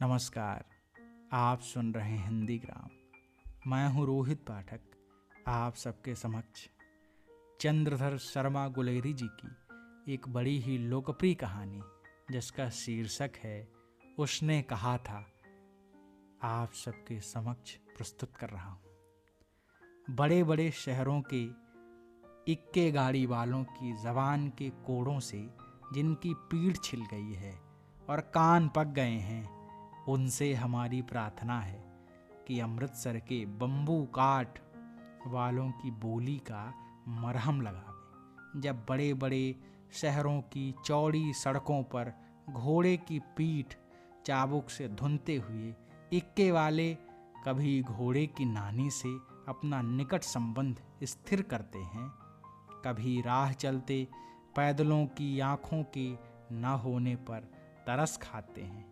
नमस्कार। आप सुन रहे हैं हिंदी ग्राम। मैं हूं रोहित पाठक। आप सबके समक्ष चंद्रधर शर्मा गुलेरी जी की एक बड़ी ही लोकप्रिय कहानी जिसका शीर्षक है उसने कहा था, आप सबके समक्ष प्रस्तुत कर रहा हूं। बड़े बड़े शहरों के इक्के गाड़ी वालों की जबान के कोड़ों से जिनकी पीठ छिल गई है और कान पक गए हैं, उनसे हमारी प्रार्थना है कि अमृतसर के बम्बू काट वालों की बोली का मरहम लगावे। जब बड़े बड़े शहरों की चौड़ी सड़कों पर घोड़े की पीठ चाबुक से धुनते हुए इक्के वाले कभी घोड़े की नानी से अपना निकट संबंध स्थिर करते हैं, कभी राह चलते पैदलों की आँखों के न होने पर तरस खाते हैं,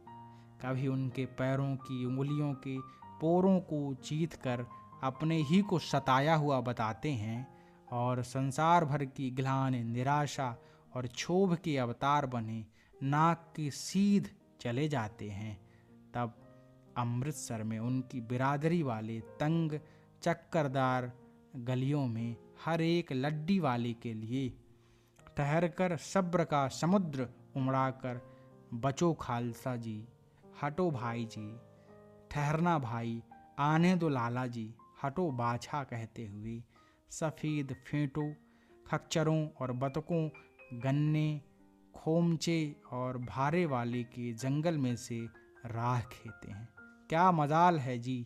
कभी उनके पैरों की उंगलियों के पोरों को चीथ कर अपने ही को सताया हुआ बताते हैं और संसार भर की ग्लानि, निराशा और क्षोभ के अवतार बने नाक की सीध चले जाते हैं। तब अमृतसर में उनकी बिरादरी वाले तंग चक्करदार गलियों में हर एक लड्डी वाले के लिए ठहरकर सब्र का समुद्र उमड़ाकर बचो खालसा जी, हटो भाई जी, ठहरना भाई, आने दो लाला जी, हटो बाछा कहते हुए सफ़ेद फेंटों, खच्चरों और बतकों, गन्ने, खोमचे और भारे वाले के जंगल में से राह खेते हैं। क्या मजाल है जी।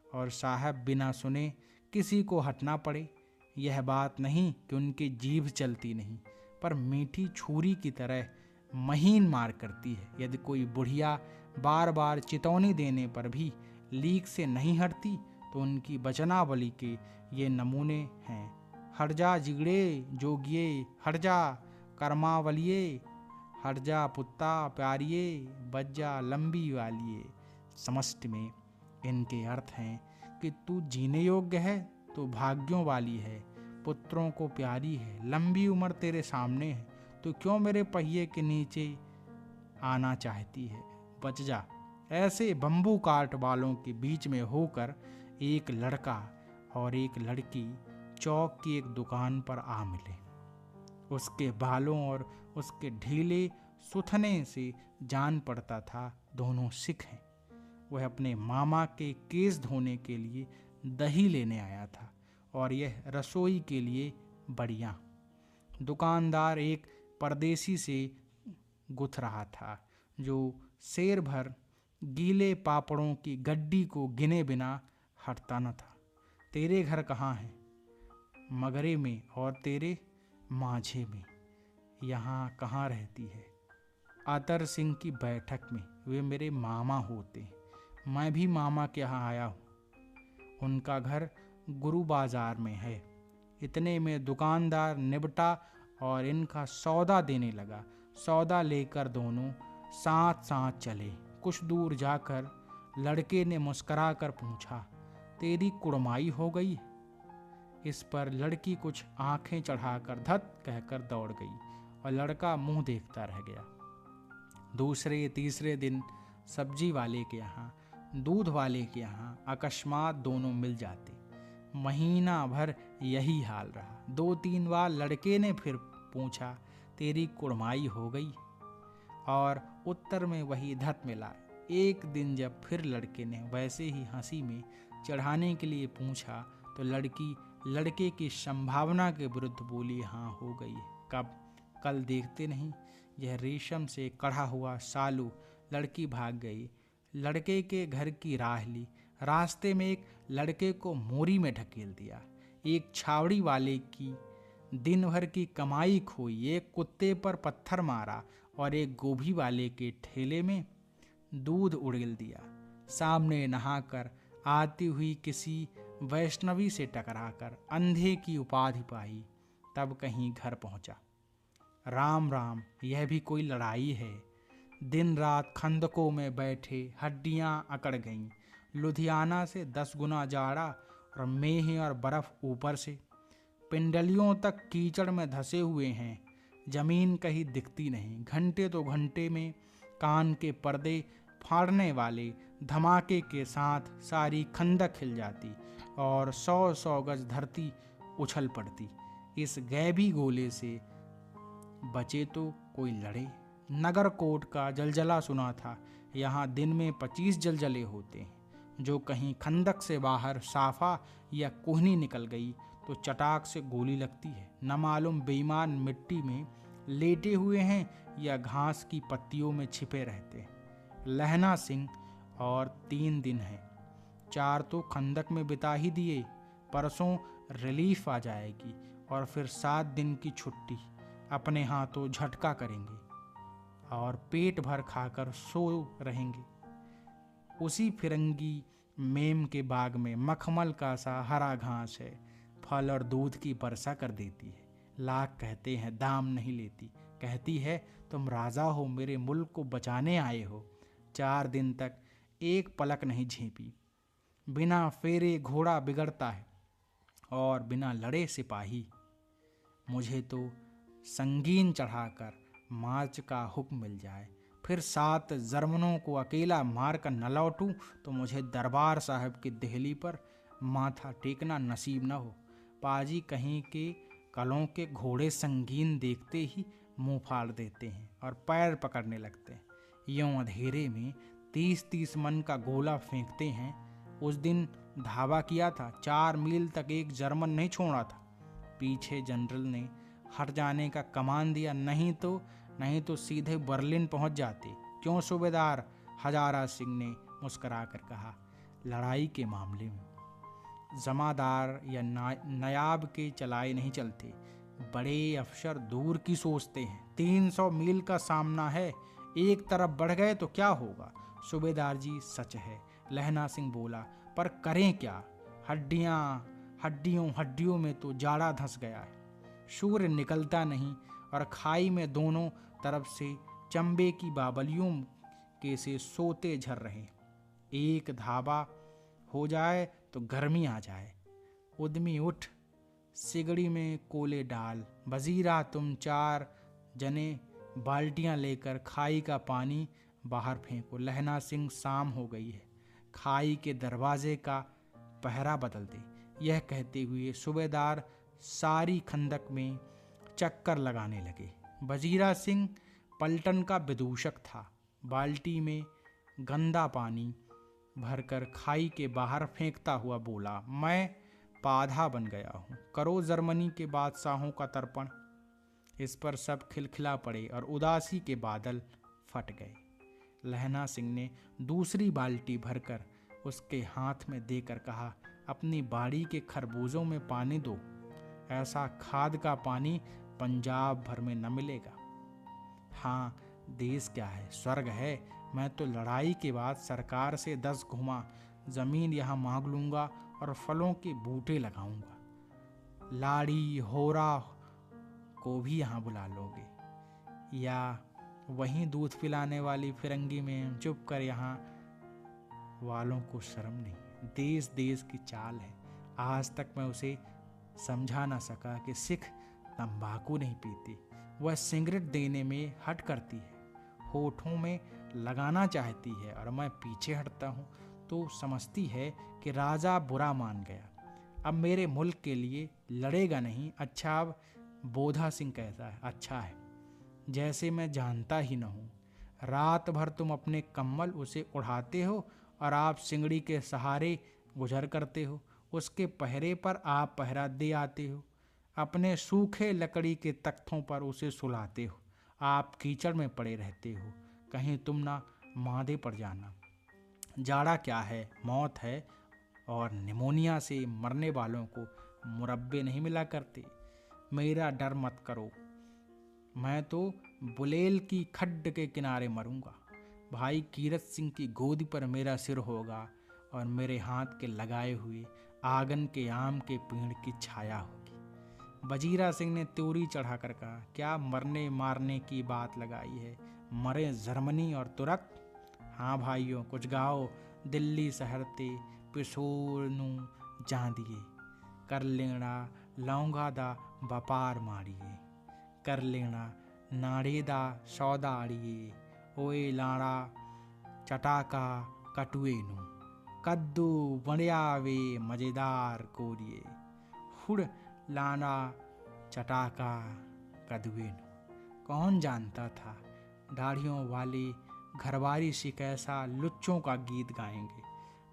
और साहब बिना सुने किसी को हटना पड़े। यह बात नहीं कि उनकी जीभ चलती नहीं, पर मीठी छुरी की तरह महीन मार करती है। यदि कोई बुढ़िया बार बार चेतावनी देने पर भी लीक से नहीं हटती तो उनकी वचनावली के ये नमूने हैं। हट जा जिगड़े जोगिए, हट जा कर्मावलिए, हट जा पुत्ता प्यारिए, बच जा लंबी वालिए। समष्टि में इनके अर्थ हैं कि तू जीने योग्य है तो भाग्यों वाली है, पुत्रों को प्यारी है, लंबी उम्र तेरे सामने है, तो क्यों मेरे पहिए के नीचे आना चाहती है, बच जा। ऐसे बम्बू काट वालों के बीच में होकर एक लड़का और एक लड़की चौक की एक दुकान पर आ मिले। उसके बालों और उसके ढीले सुथने से जान पड़ता था दोनों सिख हैं। वह अपने मामा के केस धोने के लिए दही लेने आया था और यह रसोई के लिए बढ़िया। दुकानदार एक परदेसी से गुथ रहा था जो शेर भर गीले पापड़ों की गड्डी को गिने बिना हटता न था। तेरे घर कहाँ है? मगरे में। और तेरे? माझे में। यहाँ कहाँ रहती है? अतर सिंह की बैठक में। वे मेरे मामा होते। मैं भी मामा के यहाँ आया हूँ। उनका घर गुरु बाजार में है। इतने में दुकानदार निबटा और इनका सौदा देने लगा। सौदा लेकर दोनों साथ साथ चले। कुछ दूर जाकर लड़के ने मुस्करा कर पूछा, तेरी कुड़माई हो गई? इस पर लड़की कुछ आंखें चढ़ाकर धत कहकर दौड़ गई और लड़का मुंह देखता रह गया। दूसरे तीसरे दिन सब्जी वाले के यहाँ, दूध वाले के यहाँ अकस्मात दोनों मिल जाते। महीना भर यही हाल रहा। 2-3 बार लड़के ने फिर पूछा, तेरी कुड़माई हो गई? और उत्तर में वही धत मिला। एक दिन जब फिर लड़के ने वैसे ही हंसी में चढ़ाने के लिए पूछा तो लड़की लड़के की संभावना के विरुद्ध बोली, हाँ हो गई। कब? कल देखते नहीं, यह रेशम से कढ़ा हुआ सालू। लड़की भाग गई। लड़के के घर की राह ली। रास्ते में एक लड़के को मोरी में ढकेल दिया। एक छावड़ी वाले की दिन भर की कमाई खोई। एक कुत्ते पर पत्थर मारा और एक गोभी वाले के ठेले में दूध उड़ेल दिया। सामने नहाकर आती हुई किसी वैष्णवी से टकराकर अंधे की उपाधि पाई। तब कहीं घर पहुंचा। राम राम, यह भी कोई लड़ाई है? दिन रात खंदकों में बैठे हड्डियां अकड़ गईं। लुधियाना से 10 गुना जाड़ा और मेह और बर्फ ऊपर से। पिंडलियों तक कीचड़ में धसे हुए हैं। जमीन कहीं दिखती नहीं। घंटे तो घंटे में कान के पर्दे फाड़ने वाले धमाके के साथ सारी खंदक हिल जाती और 100-100 गज धरती उछल पड़ती। इस गैबी गोले से बचे तो कोई लड़े। नगरकोट का जलजला सुना था। यहाँ दिन में 25 जलजले होते हैं। जो कहीं खंदक से बाहर साफा या कोहनी निकल गई तो चटाक से गोली लगती है। न मालूम बेईमान मिट्टी में लेटे हुए हैं या घास की पत्तियों में छिपे रहते हैं। लहना सिंह और 3 दिन हैं। 4 तो खंदक में बिता ही दिए। परसों रिलीफ आ जाएगी और फिर 7 दिन की छुट्टी। अपने हाथों झटका करेंगे और पेट भर खाकर सो रहेंगे। उसी फिरंगी मेम के बाग में मखमल का सा हरा घास है। फल और दूध की वर्षा कर देती है। लाख कहते हैं दाम नहीं लेती। कहती है तुम राजा हो, मेरे मुल्क को बचाने आए हो। 4 दिन तक एक पलक नहीं झेपी। बिना फेरे घोड़ा बिगड़ता है और बिना लड़े सिपाही। मुझे तो संगीन चढ़ाकर मार्च का हुक्म मिल जाए, फिर 7 जर्मनों को अकेला मार कर न लौटूं तो मुझे दरबार साहब की देहली पर माथा टेकना नसीब न हो। पाजी कहीं के कलों के घोड़े संगीन देखते ही मुंह फाड़ देते हैं और पैर पकड़ने लगते हैं। यूं अंधेरे में 30-30 मन का गोला फेंकते हैं। उस दिन धावा किया था, 4 मील तक एक जर्मन नहीं छोड़ा था। पीछे जनरल ने हट जाने का कमान दिया, नहीं तो सीधे बर्लिन पहुंच जाते। क्यों सूबेदार, हजारा सिंह ने मुस्कुराकर कहा। लड़ाई के मामले में जमादार या नायाब के चलाए नहीं चलते। बड़े अफसर दूर की सोचते हैं। 300 मील का सामना है, एक तरफ बढ़ गए तो क्या होगा। सूबेदार जी सच है, लहना सिंह बोला, पर करें क्या। हड्डियों में तो जाड़ा धंस गया है। सूर्य निकलता नहीं और खाई में दोनों तरफ से चंबे की बावलियों के से सोते झर रहे। एक धाबा हो जाए तो गर्मी आ जाए। उद्यमी उठ, सिगड़ी में कोले डाल। वजीरा तुम 4 जने बाल्टियां लेकर खाई का पानी बाहर फेंको। लहना सिंह शाम हो गई है, खाई के दरवाजे का पहरा बदल दे। यह कहते हुए सूबेदार सारी खंदक में चक्कर लगाने लगे। वजीरा सिंह पलटन का विदूषक था। बाल्टी में गंदा पानी भरकर खाई के बाहर फेंकता हुआ बोला, मैं पाधा बन गया हूँ। करो जर्मनी के बादशाहों का तर्पण। इस पर सब खिलखिला पड़े और उदासी के बादल फट गए। लहना सिंह ने दूसरी बाल्टी भरकर उसके हाथ में देकर कहा, अपनी बाड़ी के खरबूजों में पानी दो। ऐसा खाद का पानी पंजाब भर में न मिलेगा। हाँ, देश क्या है, स्वर्ग है। मैं तो लड़ाई के बाद सरकार से 10 घुमा जमीन यहाँ मांग लूंगा और फलों के बूटे लगाऊंगा। लाड़ी होरा को भी यहाँ बुला लोगे या वहीं दूध पिलाने वाली फिरंगी में चुप कर यहाँ वालों को शर्म नहीं। देश देश की चाल है। आज तक मैं उसे समझा ना सका कि सिख तंबाकू नहीं पीती। वह सिगरेट देने में हट करती है, होठों में लगाना चाहती है और मैं पीछे हटता हूँ तो समझती है कि राजा बुरा मान गया, अब मेरे मुल्क के लिए लड़ेगा नहीं। अच्छा, अब बोधा सिंह कैसा है? अच्छा है, जैसे मैं जानता ही न हूँ। रात भर तुम अपने कम्बल उसे उड़ाते हो और आप सिंगड़ी के सहारे गुजर करते हो। उसके पहरे पर आप पहरा दे आते हो। अपने सूखे लकड़ी के तख्तों पर उसे सुलाते हो। आप कीचड़ में पड़े रहते हो, कहीं तुम ना मादे पड़ जाना। जाड़ा क्या है, मौत है, और निमोनिया से मरने वालों को मुरब्बे नहीं मिला करते। मेरा डर मत करो, मैं तो बुलेल की खड्ड के किनारे मरूंगा। भाई कीरत सिंह की गोदी पर मेरा सिर होगा और मेरे हाथ के लगाए हुए आंगन के आम के पेड़ की छाया होगी। वजीरा सिंह ने त्योरी चढ़ाकर कहा, क्या मरने मारने की बात लगाई है? मरे जर्मनी और तुरक। हाँ भाइयों, कुछ गाओ। दिल्ली शहर ते पिछोड़ नू जांदिए, कर लेना लौंगा दा व्यापार माड़िए, कर लेना नाड़े दा सौदा आड़िए। ओए लाड़ा चटाका कटुए नु, कद्दू बड़ियावे मजेदार कोरिए, हुड़ लाना चटाका कदुए नु। कौन जानता था दाढ़ियों वाले घरवारी से कैसा लुच्चों का गीत गाएंगे,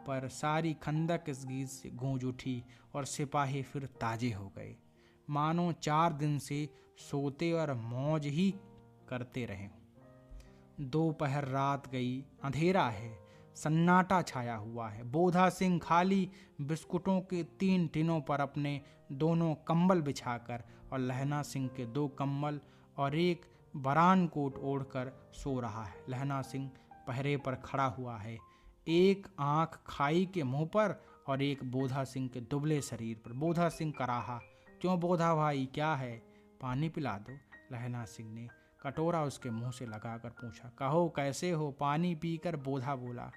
पर सारी खंदक इस गीत से गूंज उठी और सिपाही फिर ताजे हो गए, मानो 4 दिन से सोते और मौज ही करते रहे। दोपहर रात गई, अंधेरा है, सन्नाटा छाया हुआ है। बोधा सिंह खाली बिस्कुटों के 3 टिनों पर अपने दोनों कंबल बिछाकर और लहना सिंह के 2 कंबल और एक बरान कोट ओढ़कर सो रहा है। लहना सिंह पहरे पर खड़ा हुआ है, एक आंख खाई के मुंह पर और एक बोधा सिंह के दुबले शरीर पर। बोधा सिंह कराहा, क्यों बोधा भाई, क्या है, पानी पिला दो। लहना सिंह ने कटोरा उसके मुंह से लगाकर पूछा। कहो कैसे हो, पानी पीकर बोधा बोला।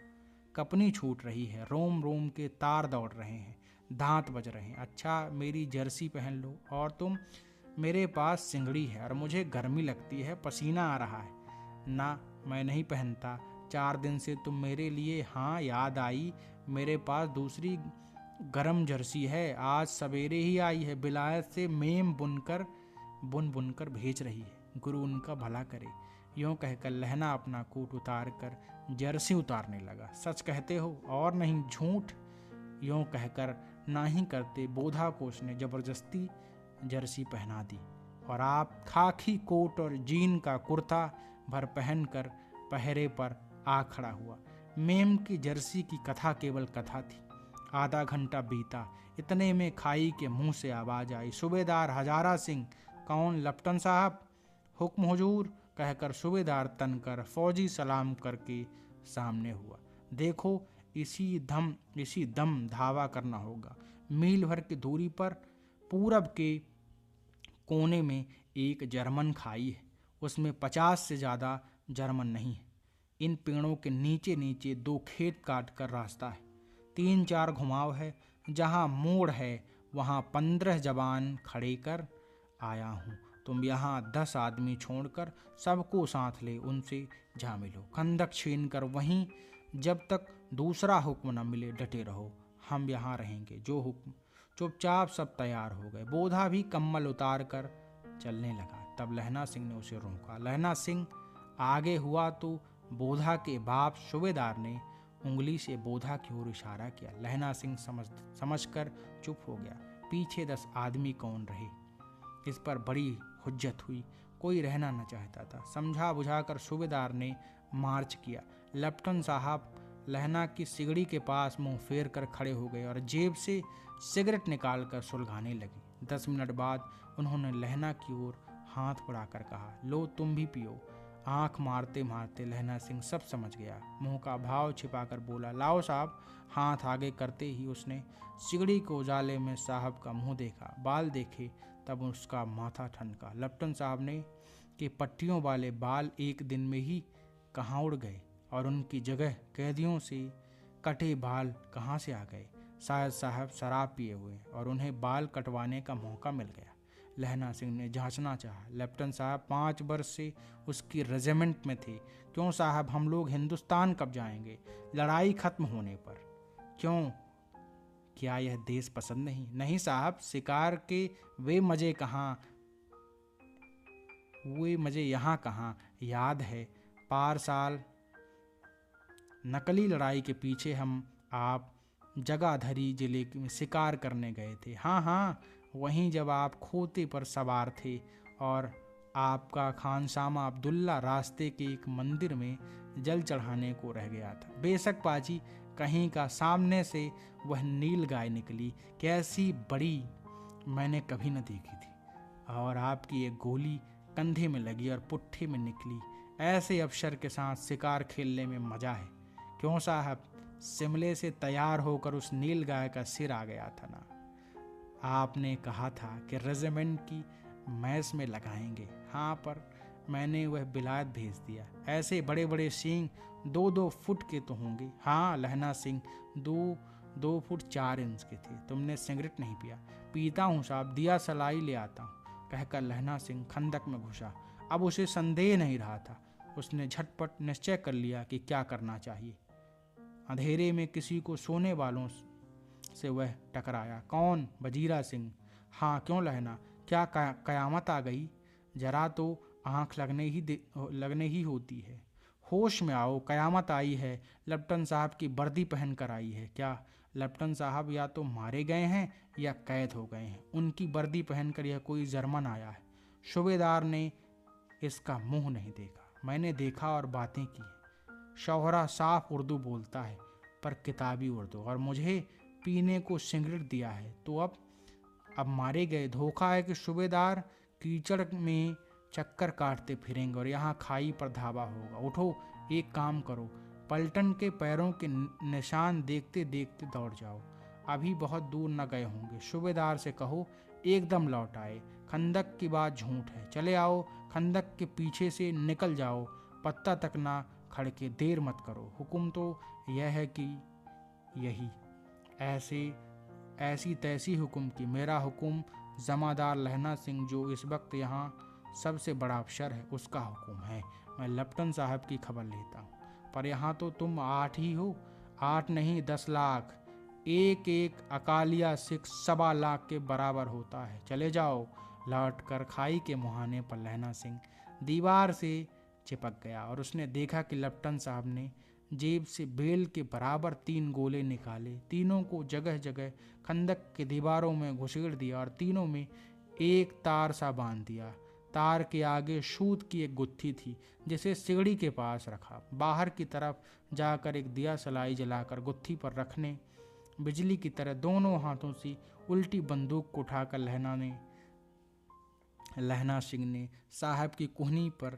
कपनी छूट रही है, रोम रोम के तार दौड़ रहे हैं, दांत बज रहे हैं। अच्छा मेरी जर्सी पहन लो। और तुम, मेरे पास सिंगड़ी है और मुझे गर्मी लगती है, पसीना आ रहा है। ना, मैं नहीं पहनता, 4 दिन से तुम मेरे लिए। हाँ याद आई, मेरे पास दूसरी गरम जर्सी है, आज सवेरे ही आई है, बिलायत से मेम बुनकर भेज रही है, गुरु उनका भला करे। यूँ कहकर लहना अपना कोट उतार कर जर्सी उतारने लगा। सच कहते हो और नहीं झूठ? यूँ कहकर ना ही करते बोधा को उसने जबरदस्ती जर्सी पहना दी और आप खाकी कोट और जीन का कुर्ता भर पहनकर पहरे पर आ खड़ा हुआ। मेम की जर्सी की कथा केवल कथा थी। आधा घंटा बीता, इतने में खाई के मुंह से आवाज आई, सूबेदार हजारा सिंह। कौन? लपटन साहब। हुक्म हुजूर, कहकर सूबेदार तनकर फौजी सलाम करके सामने हुआ। देखो इसी दम धावा करना होगा। मील भर की दूरी पर पूरब के कोने में एक जर्मन खाई है, उसमें 50 से ज़्यादा जर्मन नहीं है। इन पेड़ों के नीचे नीचे 2 खेत काट कर रास्ता है, 3-4 घुमाव है, जहाँ मोड़ है वहाँ 15 जवान खड़े कर आया हूँ। तुम यहाँ 10 आदमी छोड़कर सबको साथ ले उनसे जा मिलो। खंदक छीन कर वहीं जब तक दूसरा हुक्म न मिले डटे रहो, हम यहाँ रहेंगे जो हुक्म। चुपचाप सब तैयार हो गए। बोधा भी कम्बल उतार कर चलने लगा। तब लहना सिंह ने उसे रोका। लहना सिंह आगे हुआ तो बोधा के बाप सूबेदार ने उंगली से बोधा की ओर इशारा किया। लहना सिंह समझकर चुप हो गया। पीछे 10 आदमी कौन रहे, इस पर बड़ी हुज्जत हुई। कोई रहना न चाहता था। समझा बुझाकर सूबेदार ने मार्च किया। लेफ्टिनेंट साहब लहना की सिगड़ी के पास मुंह फेर कर खड़े हो गए और जेब से सिगरेट निकालकर सुलगाने लगे। 10 मिनट बाद उन्होंने लहना की ओर हाथ बढ़ाकर कहा, लो तुम भी पियो। आंख मारते मारते लहना सिंह सब समझ गया। मुंह का भाव छिपाकर बोला, लाओ साहब। हाथ आगे करते ही उसने सिगड़ी को उजाले में साहब का मुंह देखा, बाल देखे, तब उसका माथा ठनका। लेफ्टिनेंट साहब ने कि पट्टियों वाले बाल एक दिन में ही कहाँ उड़ गए और उनकी जगह कैदियों से कटे बाल कहाँ से आ गए। शायद साहब शराब पिए हुए और उन्हें बाल कटवाने का मौका मिल गया। लहना सिंह ने जांचना चाहा। लेफ्टिनेंट साहब 5 वर्ष से उसकी रेजिमेंट में थे। क्यों साहब, हम लोग हिंदुस्तान कब जाएंगे? लड़ाई खत्म होने पर। क्यों, क्या यह देश पसंद नहीं? नहीं साहब, शिकार के वे मजे यहाँ कहाँ। याद है पार साल नकली लड़ाई के पीछे हम आप जगाधरी जिले में शिकार करने गए थे। हाँ, वहीं जब आप खोते पर सवार थे और आपका खानसामा अब्दुल्ला रास्ते के एक मंदिर में जल चढ़ाने को रह गया था। बेशक पाजी, कहीं का सामने से वह नील गाय निकली, कैसी बड़ी मैंने कभी न देखी थी। और आपकी एक गोली कंधे में लगी और पुट्ठे में निकली। ऐसे अफसर के साथ शिकार खेलने में मजा है। क्यों साहब, शिमले से तैयार होकर उस नील गाय का सिर आ गया था ना। आपने कहा था कि रेजिमेंट की मैस में लगाएंगे। हाँ, पर मैंने वह बिलायत भेज दिया। ऐसे बड़े बड़े सींग 2-2 फुट के तो होंगे। हाँ लहना सिंह 2 फुट 4 इंच के थे। तुमने सिगरेट नहीं पिया? पीता हूँ साहब, दिया सलाई ले आता हूँ, कहकर लहना सिंह खंदक में घुसा। अब उसे संदेह नहीं रहा था, उसने झटपट निश्चय कर लिया कि क्या करना चाहिए। अंधेरे में किसी को सोने वालों से वह टकराया। कौन? वजीरा सिंह। हाँ, क्यों लहना, क्या कयामत आ गई? जरा तो आंख लगने ही होती है। होश में आओ, कयामत आई है। लेफ्टिनेंट साहब की वर्दी पहन कर आई है। क्या लेफ्टिनेंट साहब या तो मारे गए हैं या कैद हो गए हैं? उनकी वर्दी पहनकर यह कोई जर्मन आया है। सूबेदार ने इसका मुंह नहीं देखा। मैंने देखा और बातें की है। शौहरा साफ उर्दू बोलता है, पर किताबी उर्दू, और मुझे पीने को सिगरेट दिया है। तो अब मारे गए। धोखा है कि सूबेदार कीचड़ में चक्कर काटते फिरेंगे और यहाँ खाई पर धावा होगा। उठो, एक काम करो, पलटन के पैरों के निशान देखते देखते दौड़ जाओ। अभी बहुत दूर न गए होंगे। सूबेदार से कहो एकदम लौट आए। खंदक की बात झूठ है। चले आओ, खंदक के पीछे से निकल जाओ। पत्ता तक ना खड़के, देर मत करो। हुक्म तो यह है कि यही ऐसी तैसी हुक्म की। मेरा हुक्म जमादार लहना सिंह, जो इस वक्त यहाँ सबसे बड़ा अफसर है, उसका हुक्म है। मैं लेफ्टिनेंट साहब की खबर लेता हूँ। पर यहाँ तो तुम 8 ही हो। 8 नहीं, 10 लाख। एक एक अकालिया सिख 1.25 लाख के बराबर होता है। चले जाओ। लौट कर खाई के मुहाने पर लहना सिंह दीवार से चिपक गया और उसने देखा कि लेफ्टिनेंट साहब ने जेब से बेल के बराबर 3 गोले निकाले। तीनों को जगह जगह खंदक की दीवारों में घुसेड़ दिया और तीनों में एक तार सा बांध दिया। तार के आगे सूत की एक गुत्थी थी, जिसे सिगड़ी के पास रखा। बाहर की तरफ जाकर एक दिया सलाई जलाकर गुत्थी पर रखने बिजली की तरह दोनों हाथों से उल्टी बंदूक को उठाकर लहना सिंह ने साहब की कुहनी पर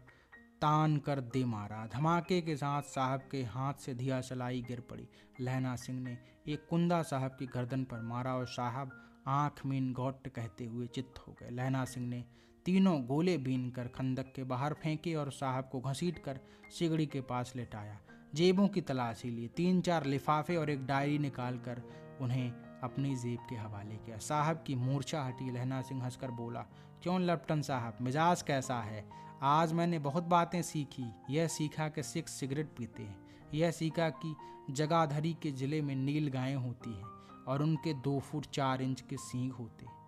तान कर दे मारा। धमाके के साथ साहब के हाथ से दिया सलाई गिर पड़ी। लहना सिंह ने एक कुंदा साहब की गर्दन पर मारा और साहब आंख मीन गौट कहते हुए चित्त हो गए। लहना सिंह ने तीनों गोले बीन कर खंदक के बाहर फेंके और साहब को घसीट कर सिगड़ी के पास लेटाया। जेबों की तलाशी ली। 3-4 लिफाफे और एक डायरी निकाल कर उन्हें अपनी जेब के हवाले किया। साहब की मूर्छा हटी। लहना सिंह हंसकर बोला, क्यों लेफ्टिनेंट साहब, मिजाज कैसा है? आज मैंने बहुत बातें सीखी। यह सीखा कि सिख सिगरेट पीते हैं। यह सीखा कि जगाधरी के ज़िले में नील गायें होती हैं और उनके 2 फुट 4 इंच के सींग होते हैं।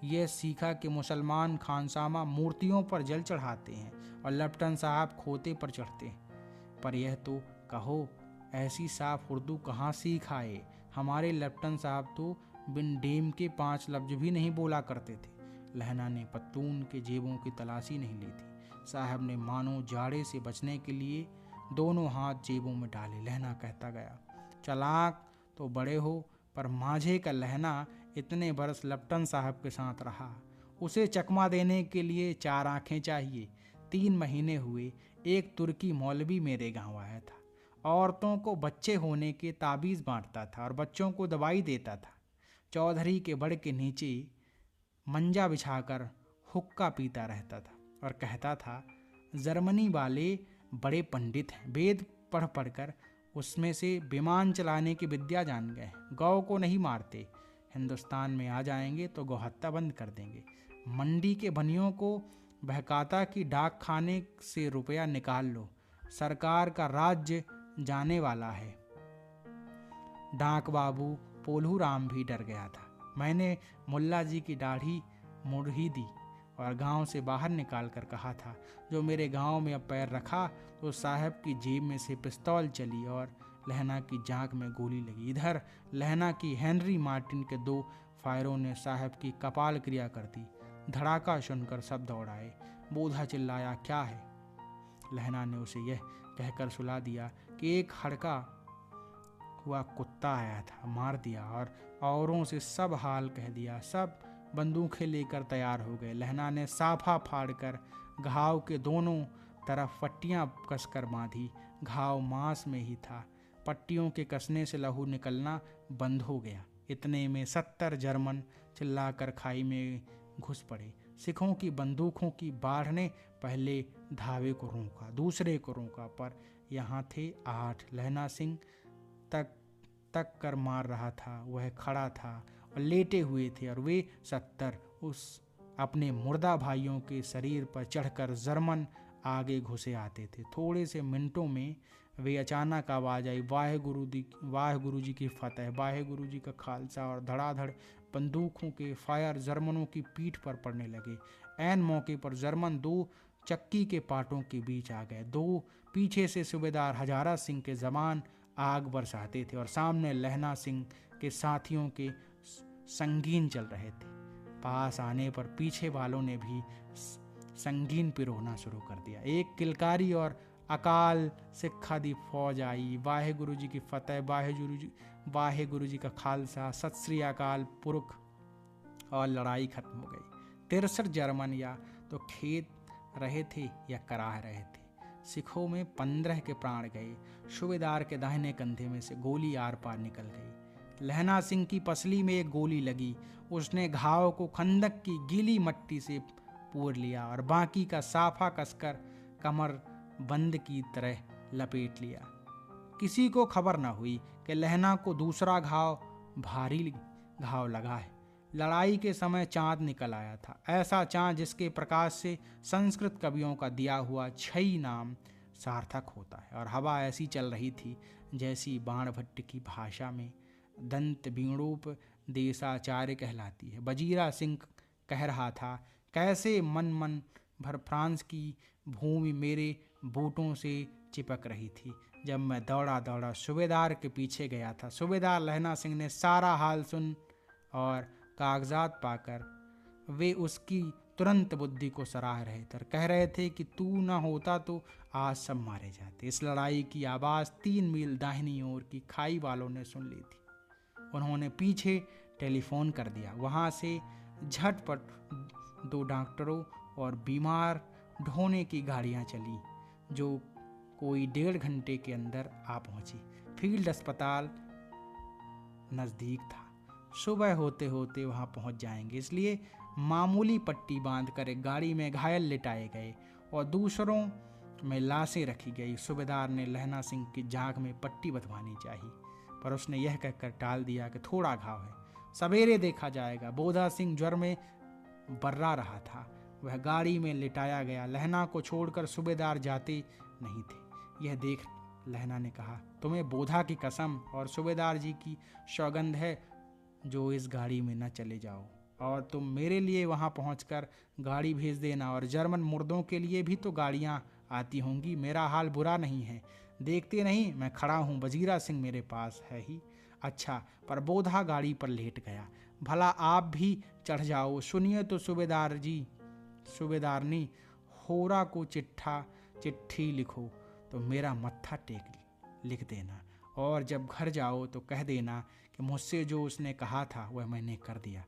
यह सीखा कि मुसलमान खानसामा मूर्तियों पर जल चढ़ाते हैं और लेफ्टिनेंट साहब खोते पर चढ़ते हैं। पर यह तो कहो, ऐसी साफ उर्दू कहाँ सीख आए? हमारे लेफ्टिनेंट साहब तो बिन डेम के 5 लफ्ज भी नहीं बोला करते थे। लहना ने पत्तून के जेबों की तलाशी नहीं ली थी। साहब ने मानो जाड़े से बचने के लिए दोनों हाथ जेबों में डाले। लहना कहता गया, चालाक तो बड़े हो, पर माझे का लहना इतने बरस लेफ्टिनेंट साहब के साथ रहा। उसे चकमा देने के लिए 4 आंखें चाहिए। 3 महीने हुए, एक तुर्की मौलवी मेरे गांव आया था। औरतों को बच्चे होने के ताबीज़ बांटता था और बच्चों को दवाई देता था। चौधरी के बड़ के नीचे मंजा बिछाकर हुक्का पीता रहता था और कहता था, जर्मनी वाले बड़े पंडित हैं, वेद पढ़ पढ़कर उसमें से विमान चलाने की विद्या जान गए। गौ को नहीं मारते। हिंदुस्तान में आ जाएंगे तो गौहत्या बंद कर देंगे। मंडी के बनियों को बहकाता कि डाक खाने से रुपया निकाल लो, सरकार का राज्य जाने वाला है। डाक बाबू पोलू राम भी डर गया था। मैंने मुल्ला जी की दाढ़ी मुड़ ही दी और गांव से बाहर निकाल कर कहा था, जो मेरे गांव में अब पैर रखा तो साहब की जेब में से पिस्तौल चली और लहना की जांघ में गोली लगी। इधर लहना की हेनरी मार्टिन के 2 फायरों ने साहब की कपाल क्रिया कर दी। धड़ाका सुनकर सब दौड़ आए। बूढ़ा चिल्लाया, क्या है? लहना ने उसे यह कहकर सुला दिया कि एक हड़का हुआ कुत्ता आया था, मार दिया, और औरों से सब हाल कह दिया। सब बंदूकें लेकर तैयार हो गए। लहना ने साफा फाड़कर घाव के दोनों तरफ पट्टियां कसकर बांधी। घाव मांस में ही था। पट्टियों के कसने से लहू निकलना बंद हो गया। इतने में 70 जर्मन चिल्लाकर खाई में घुस पड़े। सिखों की बंदूकों की बाढ़ ने पहले धावे को रोका, दूसरे को रोका, पर यहाँ थे 8। लहना सिंह तक कर मार रहा था। वह खड़ा था और लेटे हुए थे और वे 70 उस अपने मुर्दा भाइयों के शरीर पर चढ़कर जर्मन आगे घुसे आते थे। थोड़े से मिनटों में वे अचानक आवाज आई, वाहे गुरु जी की फतेह, वाहे गुरु जी का खालसा, और धड़ाधड़ बंदूकों के फायर जर्मनों की पीठ पर पड़ने लगे। ऐन मौके पर जर्मन 2 चक्की के पाटों के बीच आ गए। 2 पीछे से सूबेदार हजारा सिंह के जवान आग बरसाते थे और सामने लहना सिंह के साथियों के संगीन चल रहे थे। पास आने पर पीछे वालों ने भी संगीन पिरोना शुरू कर दिया। एक किलकारी और अकाल सिक्खा दी फौज आई, वाहे गुरु जी की फतेह, वाहे गुरु जी का खालसा, सत श्री अकाल पुरख, और लड़ाई खत्म हो गई। 63 जर्मन या तो खेत रहे थे या कराह रहे थे। सिखों में 15 के प्राण गए। सूबेदार के दाहिने कंधे में से गोली आर पार निकल गई। लहना सिंह की पसली में एक गोली लगी। उसने घाव को खंदक की गीली मट्टी से पूर लिया और बाकी का साफा कसकर कमर बंद की तरह लपेट लिया। किसी को खबर न हुई कि लहना को दूसरा भारी घाव लगा है। लड़ाई के समय चांद निकल आया था, ऐसा चांद जिसके प्रकाश से संस्कृत कवियों का दिया हुआ छई नाम सार्थक होता है। और हवा ऐसी चल रही थी जैसी बाणभट्ट की भाषा में दंत बीणोप देशाचार्य कहलाती है। वजीरा सिंह कह रहा था, कैसे मन भर फ्रांस की भूमि मेरे बूटों से चिपक रही थी जब मैं दौड़ा दौड़ा सूबेदार के पीछे गया था। सूबेदार लहना सिंह ने सारा हाल सुन और कागजात पाकर वे उसकी तुरंत बुद्धि को सराह रहे थे और कह रहे थे कि तू न होता तो आज सब मारे जाते। इस लड़ाई की आवाज़ 3 मील दाहिनी ओर की खाई वालों ने सुन ली थी। उन्होंने पीछे टेलीफोन कर दिया। वहाँ से झटपट 2 डॉक्टरों और बीमार ढोने की गाड़ियाँ चली जो कोई 1.5 घंटे के अंदर आ पहुँची। फील्ड अस्पताल नज़दीक था, सुबह होते होते वहाँ पहुँच जाएंगे, इसलिए मामूली पट्टी बांधकर एक गाड़ी में घायल लिटाए गए और दूसरों में लाशें रखी गई। सूबेदार ने लहना सिंह की जांघ में पट्टी बंधवानी चाहिए, पर उसने यह कहकर टाल दिया कि थोड़ा घाव है, सवेरे देखा जाएगा। बोधा सिंह ज्वर में बर्रा रहा था, वह गाड़ी में लिटाया गया। लहना को छोड़कर सूबेदार जाते नहीं थे। यह देख लहना ने कहा, तुम्हें बोधा की कसम और सूबेदार जी की सौगंध है जो इस गाड़ी में न चले जाओ, और तुम मेरे लिए वहां पहुंचकर गाड़ी भेज देना, और जर्मन मुर्दों के लिए भी तो गाड़ियां आती होंगी। मेरा हाल बुरा नहीं है, देखते नहीं मैं खड़ा हूं, वजीरा सिंह मेरे पास है ही। अच्छा, पर बोधा गाड़ी पर लेट गया। भला आप भी चढ़ जाओ। सुनिए तो सूबेदार जी, सूबेदारनी, होरा को चिट्ठी लिखो तो मेरा मत्था टेक लिख देना, और जब घर जाओ तो कह देना कि मुझसे जो उसने कहा था वह मैंने कर दिया।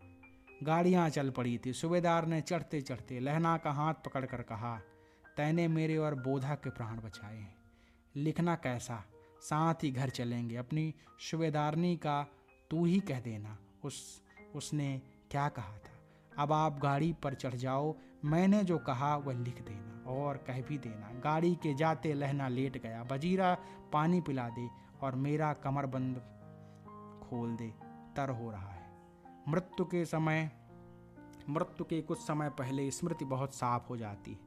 गाड़ियां चल पड़ी थी। सूबेदार ने चढ़ते चढ़ते लहना का हाथ पकड़कर कहा, तैने मेरे और बोधा के प्राण बचाए हैं, लिखना कैसा, साथ ही घर चलेंगे। अपनी सूबेदारनी का तू ही कह देना उसने क्या कहा था। अब आप गाड़ी पर चढ़ जाओ, मैंने जो कहा वह लिख देना और कह भी देना। गाड़ी के जाते लहना लेट गया। वजीरा पानी पिला दे और मेरा कमरबंद खोल दे, तर हो रहा है। मृत्यु के कुछ समय पहले स्मृति बहुत साफ हो जाती है।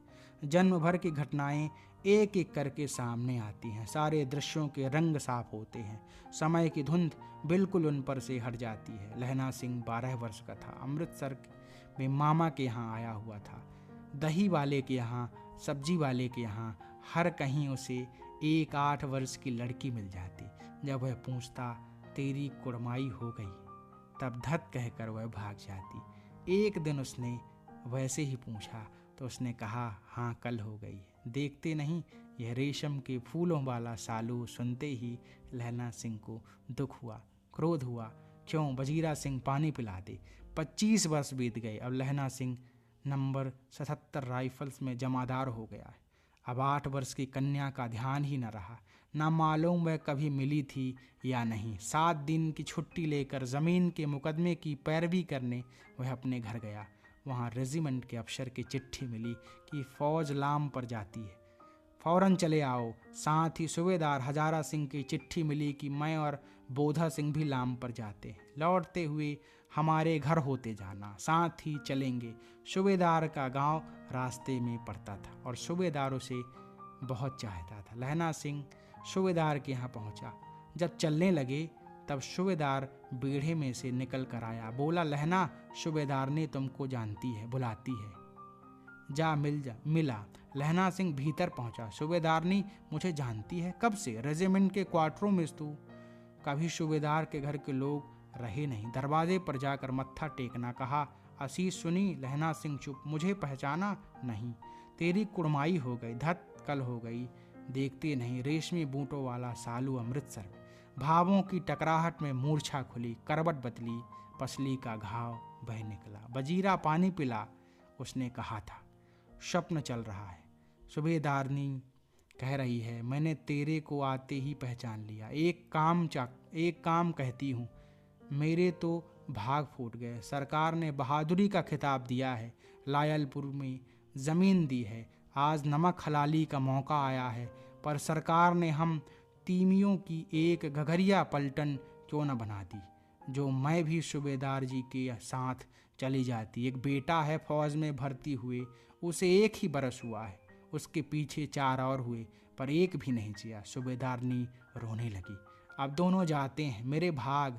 जन्म भर की घटनाएं एक एक करके सामने आती हैं। सारे दृश्यों के रंग साफ होते हैं। समय की धुंध बिल्कुल उन पर से हट जाती है। लहना सिंह 12 वर्ष का था। अमृतसर में मामा के यहाँ आया हुआ था। दही वाले के यहाँ, सब्जी वाले के यहाँ, हर कहीं उसे एक 8 वर्ष की लड़की मिल जाती। जब वह पूछता तेरी कुड़माई हो गई, तब धत कहकर वह भाग जाती। एक दिन उसने वैसे ही पूछा तो उसने कहा, हाँ कल हो गई। देखते नहीं, यह रेशम के फूलों वाला सालू सुनते ही लहना सिंह को दुख हुआ, क्रोध हुआ। क्यों, वजीरा सिंह पानी पिला दे। 25 वर्ष बीत गए। अब लहना सिंह नंबर 77 राइफल्स में जमादार हो गया है। अब 8 वर्ष की कन्या का ध्यान ही न रहा। ना मालूम वह कभी मिली थी या नहीं। 7 दिन की छुट्टी लेकर ज़मीन के मुकदमे की पैरवी करने वह अपने घर गया। वहाँ रेजिमेंट के अफसर की चिट्ठी मिली कि फौज लाम पर जाती है, फौरन चले आओ। साथ ही सूबेदार हजारा सिंह की चिट्ठी मिली कि मैं और बोधा सिंह भी लाम पर जाते हैं। लौटते हुए हमारे घर होते जाना, साथ ही चलेंगे। सूबेदार का गांव रास्ते में पड़ता था और सूबेदार उसे बहुत चाहता था। लहना सिंह सूबेदार के यहाँ पहुंचा। जब चलने लगे तब सूबेदार बेढ़े में से निकल कर आया। बोला, लहना, सूबेदार ने तुमको जानती है, बुलाती है, जा मिला। लहना सिंह भीतर पहुंचा। सूबेदारनी मुझे जानती है? कब से? रेजिमेंट के क्वार्टरों में तू कभी सूबेदार के घर के लोग रहे नहीं। दरवाजे पर जाकर मत्था टेकना। कहा, आशीष सुनी? लहना सिंह चुप। मुझे पहचाना नहीं? तेरी कुड़माई हो गई, धत कल हो गई। देखते नहीं, रेशमी बूटों वाला सालू अमृतसर में। भावों की टकराहट में मूर्छा खुली, करवट बदली, पसली का घाव बह निकला। बजीरा पानी पिला, उसने कहा था। स्वप्न चल रहा है। सूबेदारनी कह रही है, मैंने तेरे को आते ही पहचान लिया। एक काम कहती हूँ, मेरे तो भाग फूट गए। सरकार ने बहादुरी का खिताब दिया है, लायलपुर में ज़मीन दी है। आज नमक हलाली का मौका आया है, पर सरकार ने हम तीमियों की एक घघरिया पलटन क्यों न बना दी, जो मैं भी सूबेदार जी के साथ चली जाती। एक बेटा है फौज में भर्ती हुए, उसे 1 ही बरस हुआ है। उसके पीछे 4 और हुए, पर एक भी नहीं जिया। सूबेदारनी रोने लगी। अब दोनों जाते हैं, मेरे भाग।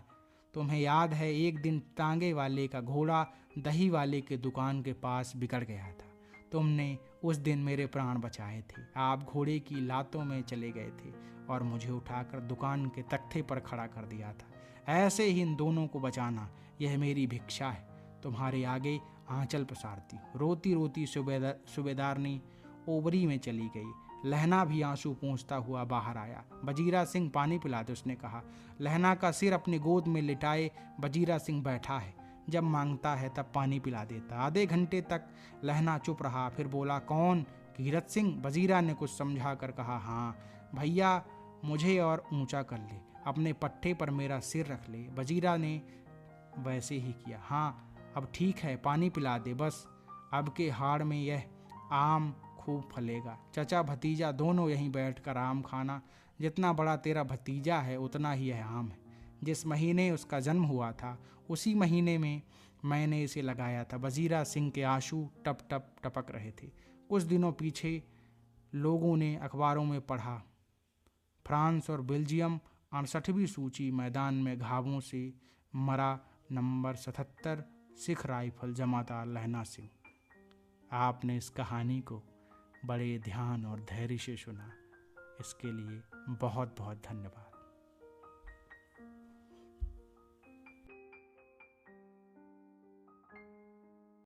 तुम्हें याद है, एक दिन टांगे वाले का घोड़ा दही वाले के दुकान के पास बिगड़ गया था। तुमने उस दिन मेरे प्राण बचाए थे। आप घोड़े की लातों में चले गए थे और मुझे उठाकर दुकान के तख्ते पर खड़ा कर दिया था। ऐसे ही इन दोनों को बचाना, यह मेरी भिक्षा है। तुम्हारे आगे आंचल पसारती। रोती रोती सूबेदारनी ओबरी में चली गई। लहना भी आंसू पोंछता हुआ बाहर आया। बजीरा सिंह, पानी पिला दे, उसने कहा। लहना का सिर अपनी गोद में लिटाए बजीरा सिंह बैठा है। जब मांगता है तब पानी पिला देता। आधे घंटे तक लहना चुप रहा, फिर बोला, कौन? कीरत सिंह? बजीरा ने कुछ समझा कर कहा, हाँ भैया, मुझे और ऊंचा कर ले, अपने पट्टे पर मेरा सिर रख ले। बजीरा ने वैसे ही किया। हाँ अब ठीक है, पानी पिला दे बस। अब के हाड़ में यह आम खूब फलेगा। चचा भतीजा दोनों यहीं बैठकर आम खाना। जितना बड़ा तेरा भतीजा है उतना ही यह आम है। जिस महीने उसका जन्म हुआ था उसी महीने में मैंने इसे लगाया था। बजीरा सिंह के आंसू टप टप टपक रहे थे। कुछ दिनों पीछे लोगों ने अखबारों में पढ़ा, फ्रांस और बेल्जियम 68वीं सूची मैदान में घावों से मरा, नंबर 77, सिख राइफल जमादार लहना सिंह। आपने इस कहानी को बड़े ध्यान और धैर्य से सुना, इसके लिए बहुत बहुत धन्यवाद।